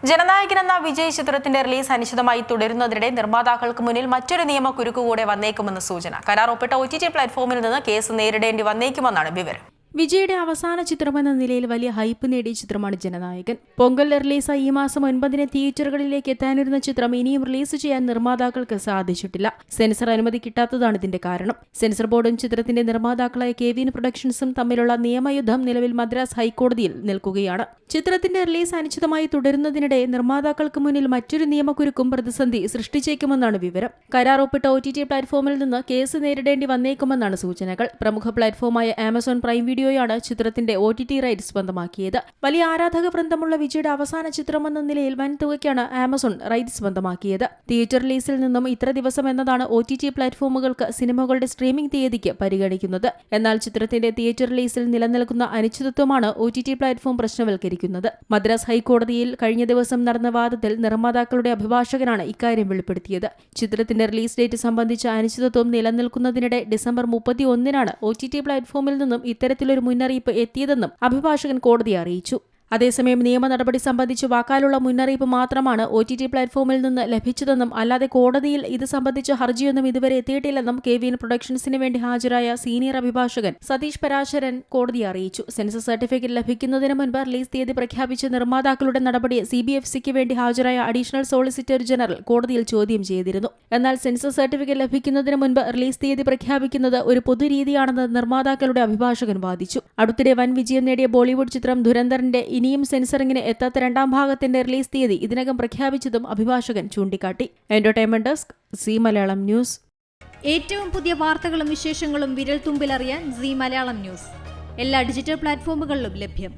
ജനനായകൻ എന്ന വിജയ് ചിത്രത്തിന്റെ റിലീസ് അനിശ്ചിതമായി തുടരുന്നതിനിടെ നിർമ്മാതാക്കൾക്ക് മുന്നിൽ മറ്റൊരു നിയമക്കുരുക്ക് കൂടെ വന്നേക്കുമെന്ന് സൂചന. കരാർ ഒപ്പിട്ട OTT പ്ലാറ്റ്ഫോമിൽ നിന്ന് കേസ് നേരിടേണ്ടി വന്നേക്കുമെന്നാണ് വിവരം. വിജയുടെ അവസാന ചിത്രമെന്ന നിലയിൽ വലിയ ഹൈപ്പ് നേടിയ ചിത്രമാണ് ജനനായകൻ. പൊങ്കൽ റിലീസായി ഈ മാസം 9-ന് തിയേറ്ററുകളിലേക്ക് എത്താനിരുന്ന ചിത്രം ഇനിയും റിലീസ് ചെയ്യാൻ നിർമ്മാതാക്കൾക്ക് സാധിച്ചിട്ടില്ല. സെൻസർ അനുമതി കിട്ടാത്തതാണ് ഇതിന്റെ കാരണം. സെൻസർ ബോർഡും ചിത്രത്തിന്റെ നിർമ്മാതാക്കളായ കെവിൻ പ്രൊഡക്ഷൻസും തമ്മിലുള്ള നിയമയുദ്ധം നിലവിൽ മദ്രാസ് ഹൈക്കോടതിയിൽ നിൽക്കുകയാണ്. ചിത്രത്തിന്റെ റിലീസ് അനിശ്ചിതമായി തുടരുന്നതിനിടെ നിർമ്മാതാക്കൾക്ക് മുന്നിൽ മറ്റൊരു നിയമക്കുരുക്കും പ്രതിസന്ധി സൃഷ്ടിച്ചേക്കുമെന്നാണ് വിവരം. കരാർ ഒപ്പിട്ട OTT പ്ലാറ്റ്ഫോമിൽ നിന്ന് കേസ് നേരിടേണ്ടി വന്നേക്കുമെന്നാണ് സൂചനകൾ. പ്രമുഖ പ്ലാറ്റ്ഫോമായ ആമസോൺ പ്രൈം വീഡിയോയാണ് ചിത്രത്തിന്റെ OTT റൈറ്റ്സ് സ്വന്തമാക്കിയത്. വലിയ ആരാധക വൃന്ദമുള്ള വിജയുടെ അവസാന ചിത്രമെന്ന നിലയിൽ വൻ തുകയ്ക്കാണ് ആമസോൺ റൈറ്റ്സ് സ്വന്തമാക്കിയത്. തിയേറ്റർ റിലീസിൽ നിന്നും ഇത്ര ദിവസം എന്നതാണ് OTT പ്ലാറ്റ്ഫോമുകൾക്ക് സിനിമകളുടെ സ്ട്രീമിംഗ് തീയതിക്ക് പരിഗണിക്കുന്നത്. എന്നാൽ ചിത്രത്തിന്റെ തിയേറ്റർ റിലീസിൽ നിലനിൽക്കുന്ന അനിശ്ചിതത്വമാണ് OTT പ്ലാറ്റ്ഫോം പ്രശ്നവൽക്കരിക്കുന്നത്. മദ്രാസ് ഹൈക്കോടതിയിൽ കഴിഞ്ഞ ദിവസം നടന്ന വാദത്തിൽ നിർമ്മാതാക്കളുടെ അഭിഭാഷകനാണ് ഇക്കാര്യം വെളിപ്പെടുത്തിയത്. ചിത്രത്തിന്റെ റിലീസ് ഡേറ്റ് സംബന്ധിച്ച അനിശ്ചിതത്വം നിലനിൽക്കുന്നതിനിടെ ഡിസംബർ 31-നാണ് OTT പ്ലാറ്റ്ഫോമിൽ നിന്നും ഇത്തരത്തിലൊരു മുന്നറിയിപ്പ് എത്തിയതെന്നും അഭിഭാഷകൻ കോടതിയെ അറിയിച്ചു. അതേസമയം നിയമ നടപടി സംബന്ധിച്ച് വാക്കാലുള്ള മുന്നറിയിപ്പ് മാത്രമാണ് OTT പ്ലാറ്റ്ഫോമിൽ നിന്ന് ലഭിച്ചതെന്നും അല്ലാതെ കോടതിയിൽ ഇത് സംബന്ധിച്ച ഹർജിയൊന്നും ഇതുവരെ എത്തിയിട്ടില്ലെന്നും കെവിൻ പ്രൊഡക്ഷൻസിന് വേണ്ടി ഹാജരായ സീനിയർ അഭിഭാഷകൻ സതീഷ് പരാശരൻ കോടതിയെ അറിയിച്ചു. സെൻസർ സർട്ടിഫിക്കറ്റ് ലഭിക്കുന്നതിന് മുൻപ് റിലീസ് തീയതി പ്രഖ്യാപിച്ച നിർമ്മാതാക്കളുടെ നടപടി CBFCക്ക് വേണ്ടി ഹാജരായ അഡീഷണൽ സോളിസിറ്റർ ജനറൽ കോടതിയിൽ ചോദ്യം ചെയ്തിരുന്നു. എന്നാൽ സെൻസർ സർട്ടിഫിക്കറ്റ് ലഭിക്കുന്നതിന് മുൻപ് റിലീസ് തീയതി പ്രഖ്യാപിക്കുന്നത് ഒരു പൊതുരീതിയാണെന്ന് നിർമ്മാതാക്കളുടെ അഭിഭാഷകൻ വാദിച്ചു. അടുത്തിടെ വൻ വിജയം നേടിയ ബോളിവുഡ് ചിത്രം ധുരന്ധറിന്റെ ഇനിയും സെൻസറിങ്ങിന് എത്താത്ത രണ്ടാം ഭാഗത്തിന്റെ റിലീസ് തീയതി ഇതിനകം പ്രഖ്യാപിച്ചതും അഭിഭാഷകൻ ചൂണ്ടിക്കാട്ടി. Entertainment desk, Zee Malayalam news. ഏറ്റവും പുതിയ വാർത്തകളും വിശേഷങ്ങളും വിരൽ തുമ്പിലറിയാൻ സീ മലയാളം ന്യൂസ് എല്ലാ ഡിജിറ്റൽ പ്ലാറ്റ്ഫോമുകളിലും ലഭ്യം.